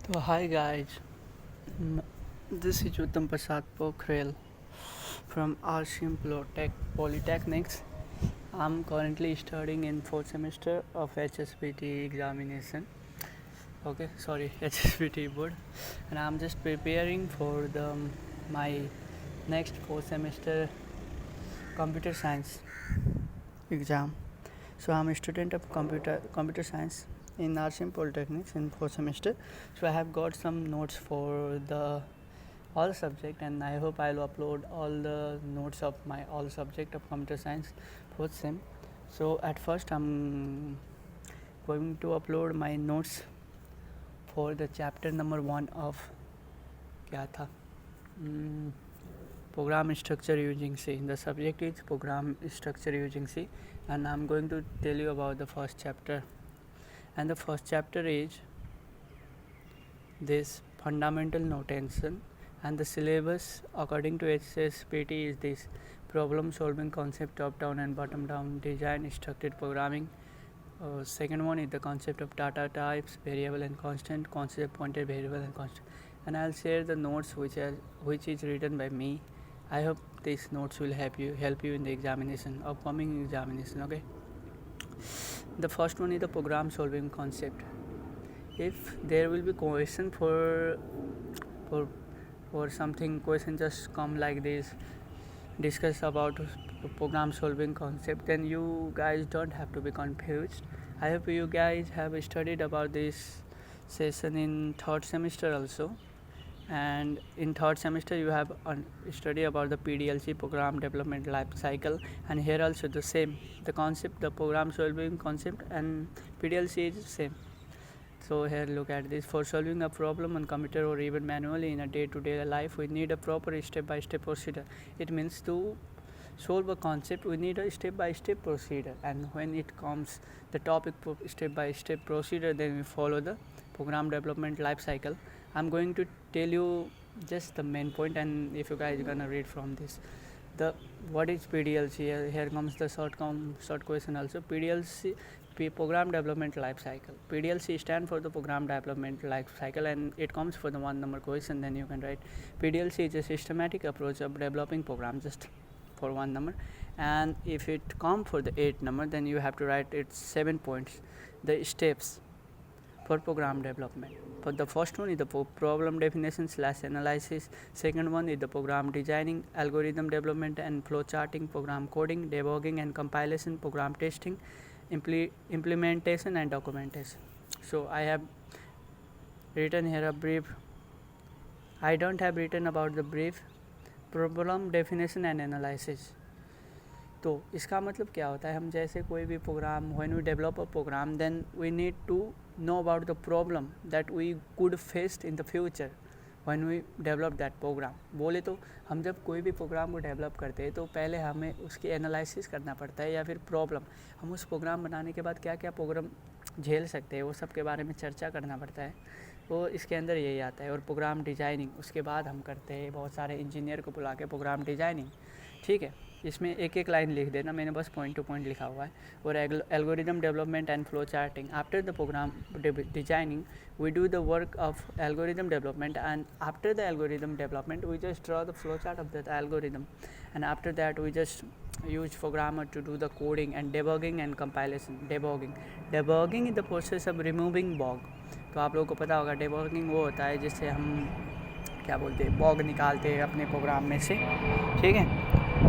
So hi guys, Mm, this is Uttam Prasad Pokhrel from RCM Polytechnics. I'm currently studying in fourth semester of HSBT examination. Okay, sorry, HSBT board, and I'm just preparing for the my next fourth semester computer science exam. So I'm a student of computer science in RCM Polytechnics in fourth semester. So I have got some notes for the all subject, and I hope I'll upload all the notes of my all subject of computer science fourth sem. So at first I'm going to upload my notes for the chapter number 1 of क्या था program structure using C. The subject is program structure using C, and I'm going to tell you about the first chapter. And the first chapter is this fundamental notation, and the syllabus according to HSPT is this: problem solving concept, top down and bottom down design, structured programming. Second one is the concept of data types, variable and constant, concept pointed variable and constant. And I'll share the notes which is written by me. I hope these notes will help you in the examination, upcoming examination. Okay. The first one is the program solving concept. If there will be question for or something, question just come like this, discuss about program solving concept, then you guys don't have to be confused. I hope you guys have studied about this session in third semester also, and in third semester you have study about the PDLC, program development life cycle, and here also the same, the concept, the program solving concept and PDLC is same. So here look at this: for solving a problem on computer or even manually in a day-to-day life, we need a proper step-by-step procedure. It means to solve a concept, we need a step-by-step procedure, and when it comes the topic step-by-step procedure, then we follow the program development life cycle. I'm going to tell you just the main point, and if you guys are gonna read from this, the what is PDLC. Here comes the short question also. PDLC, program development life cycle. PDLC stand for the program development life cycle, and it comes for the 1 number question. Then you can write PDLC is a systematic approach of developing program, just for 1 number. And if it come for the 8 number, then you have to write its 7 points, the steps for program development. For the first one is the problem definition / analysis. Second one is the program designing, algorithm development and flow charting, program coding, debugging and compilation, program testing, implementation and documentation. So I have written here a brief. I don't have written about the brief problem definition and analysis. तो इसका मतलब क्या होता है, हम जैसे कोई भी program, when we develop a program, then we need to know about the problem that we could face in the future when we develop that program. बोले तो हम जब कोई भी प्रोग्राम को डेवलप करते हैं तो पहले हमें उसकी एनालिसिस करना पड़ता है, या फिर प्रॉब्लम, हम उस प्रोग्राम बनाने के बाद क्या क्या प्रॉब्लम झेल सकते हैं वो सब के बारे में चर्चा करना पड़ता है. वो इसके अंदर यही आता है. और प्रोग्राम डिजाइनिंग उसके बाद हम करते हैं, बहुत सारे इंजीनियर को बुला के प्रोग्राम डिजाइनिंग. ठीक है, इसमें एक एक लाइन लिख देना, मैंने बस पॉइंट टू पॉइंट लिखा हुआ है. और algorithm development and flow charting. After the program designing we do the work of algorithm development, and after the algorithm development we just draw the flow chart of that algorithm, and after that we just use programmer to do the coding and debugging and compilation. Debugging is the process of removing bug. तो आप लोगों को पता होगा debugging वो होता है जिससे हम क्या बोलते हैं, बग निकालते हैं अपने प्रोग्राम में से. ठीक है,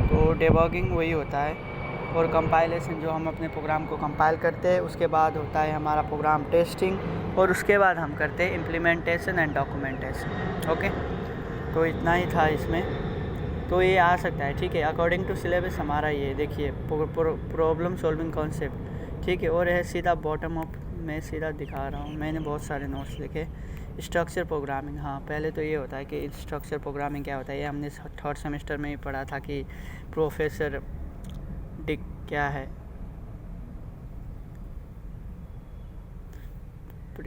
तो debugging वही होता है. और कंपाइलेशन, जो हम अपने प्रोग्राम को कंपाइल करते हैं, उसके बाद होता है हमारा प्रोग्राम टेस्टिंग, और उसके बाद हम करते हैं इम्प्लीमेंटेशन एंड डॉक्यूमेंटेशन. ओके, तो इतना ही था इसमें. तो ये आ सकता है. ठीक है, अकॉर्डिंग टू सिलेबस हमारा ये देखिए प्रॉब्लम सॉल्विंग कॉन्सेप्ट. ठीक है, और है सीधा बॉटम अप, मैं सीधा दिखा रहा हूँ, मैंने बहुत सारे नोट्स लिखे. स्ट्रक्चर प्रोग्रामिंग, हाँ पहले तो ये होता है कि स्ट्रक्चर प्रोग्रामिंग क्या होता है, ये हमने थर्ड सेमेस्टर में ही पढ़ा था कि प्रोफेसर डिक क्या है.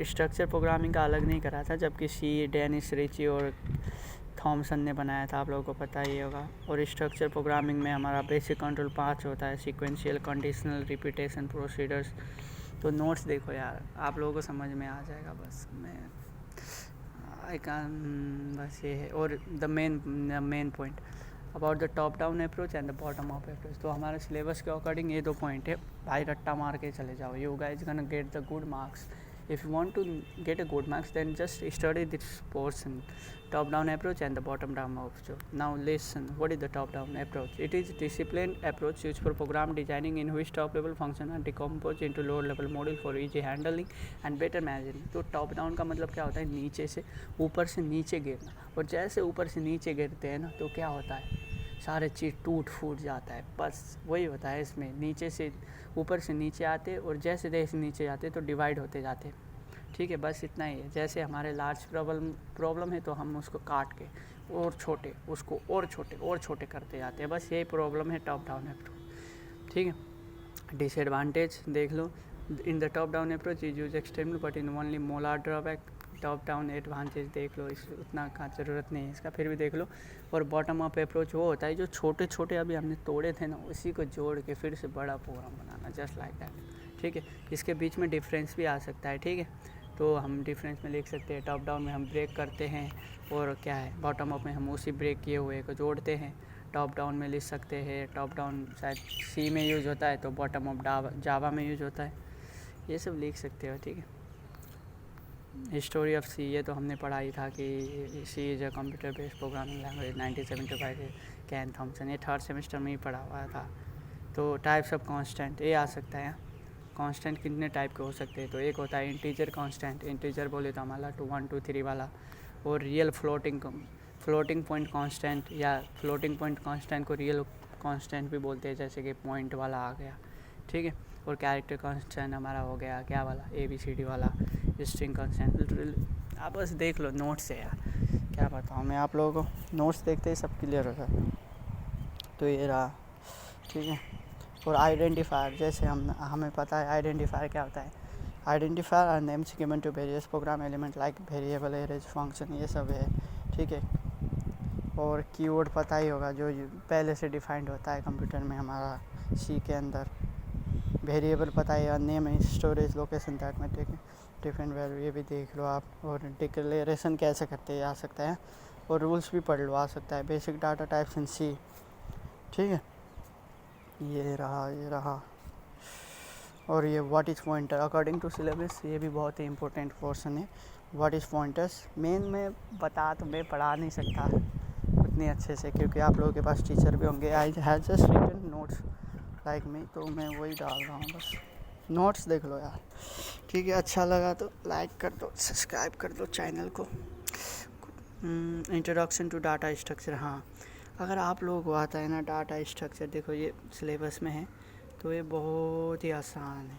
स्ट्रक्चर प्रोग्रामिंग का अलग नहीं करा था, जबकि सी डेनिस रिची और थॉमसन ने बनाया था, आप लोगों को पता ही होगा. और स्ट्रक्चर प्रोग्रामिंग में हमारा बेसिक कंट्रोल 5 होता है: सीक्वेंशियल, कंडीशनल, रिपीटेशन, प्रोसीडर्स. तो नोट्स देखो यार, आप लोगों को समझ में आ जाएगा. बस मैं आई कैन बस ये है। और the main point about the top down approach and the bottom up approach. तो हमारे सिलेबस के अकॉर्डिंग ये 2 पॉइंट है भाई, रट्टा मार के चले जाओ, you guys gonna get the good marks. If you want to get a good marks, then just study this portion, top down approach and the bottom down approach. Now listen, what is the top down approach? It is disciplined approach used for program designing in which top level function are decomposed into lower level module for easy handling and better management. तो top down का मतलब क्या होता है, नीचे से ऊपर से नीचे गिरना, और जैसे ऊपर से नीचे गिरते हैं ना तो क्या होता है, सारे चीज़ टूट फूट जाता है, बस वही होता है इसमें। नीचे से ऊपर से नीचे आते और जैसे जैसे नीचे जाते तो डिवाइड होते जाते, ठीक है, बस इतना ही है। जैसे हमारे लार्ज प्रॉब्लम है तो हम उसको काट के और छोटे, उसको और छोटे करते जाते हैं, बस यही प्रॉब्लम है टॉप डाउन अप्रोच, ठीक है। डिसएडवांटेज देख लो, in the top down approach is use extremely but in only modular drawback. Top down advantage देख लो, इस उतना का ज़रूरत नहीं है इसका, फिर भी देख लो। और बॉटम अप अप्रोच वो होता है जो छोटे छोटे अभी हमने तोड़े थे ना, उसी को जोड़ के फिर से बड़ा प्रोग्राम बनाना, जस्ट लाइक दैट, ठीक है। इसके बीच में डिफरेंस भी आ सकता है, ठीक है, तो हम डिफरेंस में लिख सकते हैं, टॉप डाउन में हम ब्रेक करते हैं और क्या है, बॉटम अप में हम उसी ब्रेक किए हुए को जोड़ते हैं। टॉप डाउन में लिख सकते हैं, टॉप डाउन शायद सी में यूज़ होता है तो बॉटम अप जावा में यूज़ होता है, ये सब लिख सकते हो, ठीक है। हिस्टोरी ऑफ सी, ये तो हमने पढ़ा ही था कि C is a computer based programming language 1975 के कैन थॉमसन, ये 3rd सेमेस्टर में ही पढ़ा हुआ था। तो टाइप्स ऑफ कांस्टेंट ये आ सकता है, कांस्टेंट कितने टाइप के हो सकते हैं, तो एक होता है इंटीजर कांस्टेंट, इंटीजर बोले तो हमारा 2 1 2 3 वाला, और रियल फ्लोटिंग पॉइंट कांस्टेंट, या फ्लोटिंग पॉइंट कांस्टेंट को रियल कांस्टेंट भी बोलते हैं, जैसे कि पॉइंट वाला आ गया, ठीक है। और कैरेक्टर कांस्टेंट हमारा हो गया क्या वाला, ABCD वाला, स्ट्रिंग कांस्टेंट। आप बस देख लो, नोट्स है यार, क्या बताऊँ मैं आप लोगों को, नोट्स देखते ही सब क्लियर हो जाता है। तो ये रहा, ठीक है। और आइडेंटिफायर, जैसे हमें पता है आइडेंटिफायर क्या होता है, identifier are names given to various program element like variable, arrays, function, ये सब है, ठीक है। और कीवर्ड पता ही होगा, जो पहले से डिफाइंड होता है कंप्यूटर में हमारा सी के अंदर। वेरिएबल पता है, नेम, स्टोरेज, लोकेशन, दैट में डिफरेंट वैल्यू, ये भी देख लो आप। और डिक्लेरेशन कैसे करते हैं आ सकता है, और रूल्स भी पढ़ लो आ सकता है, basic data types in C, ठीक है। ये रहा। और ये what is pointer according to syllabus, ये भी बहुत ही इंपॉर्टेंट पोर्शन है। व्हाट इज़ पॉइंटर्स मेन में बता तो मैं पढ़ा नहीं सकता उतने अच्छे से, क्योंकि आप लोगों के पास टीचर भी होंगे। I have just written notes like me, तो मैं वही डाल रहा हूँ बस। नोट्स देख लो यार, ठीक है। अच्छा लगा तो लाइक कर दो, सब्सक्राइब कर दो चैनल को। इंट्रोडक्शन टू डाटा स्ट्रक्चर, हाँ, अगर आप लोगों को आता है ना डाटा स्ट्रक्चर, देखो ये सिलेबस में है तो ये बहुत ही आसान है।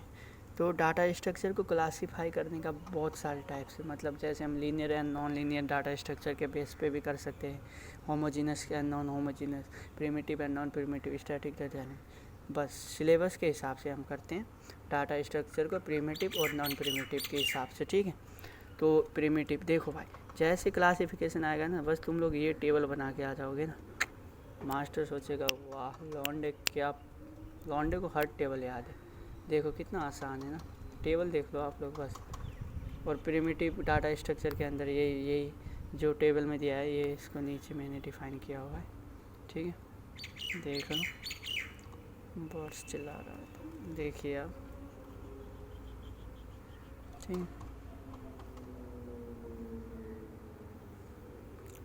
तो डाटा स्ट्रक्चर को क्लासीफाई करने का बहुत सारे टाइप्स है, मतलब जैसे हम linear and non linear data structure के बेस पे भी कर सकते हैं, homogeneous and non homogeneous, primitive and non primitive, static dynamic. बस सिलेबस के हिसाब से हम करते हैं डाटा स्ट्रक्चर को, प्रिमिटिव और नॉन प्रिमिटिव के हिसाब से, ठीक है। तो प्रिमिटिव देखो भाई, जैसे क्लासिफिकेशन आएगा ना, बस तुम लोग ये टेबल बना के आ जाओगे ना, मास्टर सोचेगा वाह लॉन्डे को हर टेबल याद है। देखो कितना आसान है ना, टेबल देख लो आप लोग बस। और प्रिमिटिव डाटा स्ट्रक्चर के अंदर यही जो टेबल में दिया है, ये इसको नीचे मैंने डिफाइन किया हुआ है, ठीक है। देख लो, बर्ड्स चिल्ला रहा है, देखिए आप, ठीक,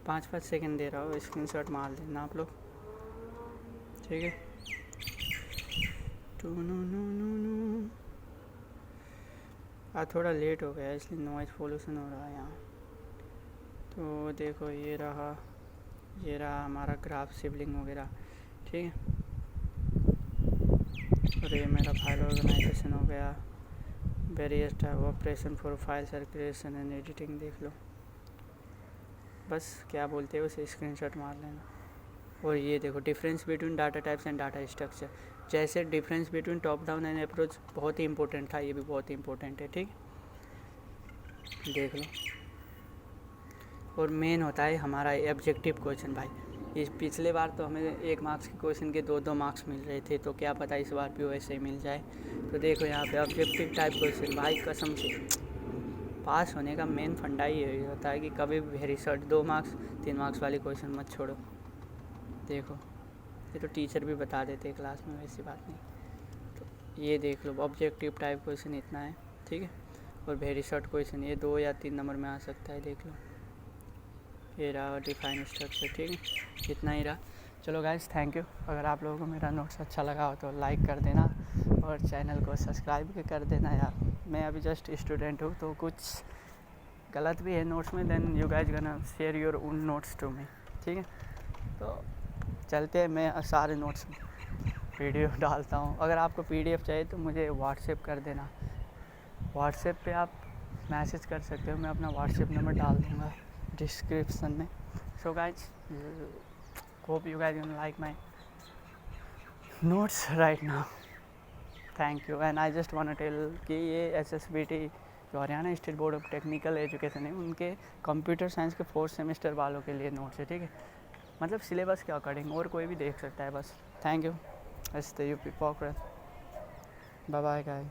5-5 सेकेंड दे रहा हो, स्क्रीनशॉट मार लेना आप लोग, ठीक है। आज थोड़ा लेट हो गया इसलिए नॉइज़ पोल्यूशन हो रहा है यहाँ। तो देखो ये रहा हमारा ग्राफ, सिबलिंग वगैरह, ठीक है। और ये मेरा फाइल ऑर्गेनाइजेशन हो गया, various type operation for file circulation and editing, देख लो बस, क्या बोलते हैं उसे स्क्रीनशॉट मार लेना। और ये देखो difference between data types and data structure, जैसे difference between top down and approach बहुत ही इंपॉर्टेंट था, ये भी बहुत ही इंपॉर्टेंट है, ठीक, देख लो। और मेन होता है हमारा ऑब्जेक्टिव क्वेश्चन भाई। इस पिछले बार तो हमें 1 मार्क्स के क्वेश्चन के 2-2 मार्क्स मिल रहे थे, तो क्या पता इस बार भी वैसे ही मिल जाए। तो देखो यहाँ पे ऑब्जेक्टिव टाइप क्वेश्चन भाई कसम से पास होने का मेन फंडा ही यही होता है कि कभी भी रिसर्च 2 मार्क्स 3 मार्क्स वाली क्वेश्चन मत छोड़ो। देखो ये तो टीचर भी बता देते हैं क्लास में, वैसी बात नहीं। तो ये देख लो, ऑब्जेक्टिव टाइप क्वेश्चन इतना है, ठीक है। और वेरी शॉर्ट क्वेश्चन ये 2 या 3 नंबर में आ सकता है, देख लो। ये रहा डिफाइन स्ट्रक्चर, ठीक है, इतना ही रहा। चलो गाइस, थैंक यू। अगर आप लोगों को मेरा नोट्स अच्छा लगा हो तो लाइक कर देना और चैनल को सब्सक्राइब भी कर देना यार। मैं अभी जस्ट स्टूडेंट हूँ तो कुछ गलत भी है नोट्स में, then you guys gonna share your own notes to me, ठीक है। तो चलते हैं, मैं सारे नोट्स वीडियो डालता हूँ। अगर आपको PDF चाहिए तो मुझे व्हाट्सएप कर देना। व्हाट्सएप पे आप मैसेज कर सकते हो, मैं अपना व्हाट्सएप नंबर डाल दूँगा डिस्क्रिप्शन में। So guys, hope you guys gonna like my notes right now. Thank you. And I just want to tell कि ये SSBT जो Haryana state board of technical education है, उनके कंप्यूटर साइंस के 4th सेमेस्टर वालों के लिए नोट्स है, ठीक है। मतलब सिलेबस के अकॉर्डिंग, और कोई भी देख सकता है बस। Thank you. एस द UP Pokhran. Bye bye guys.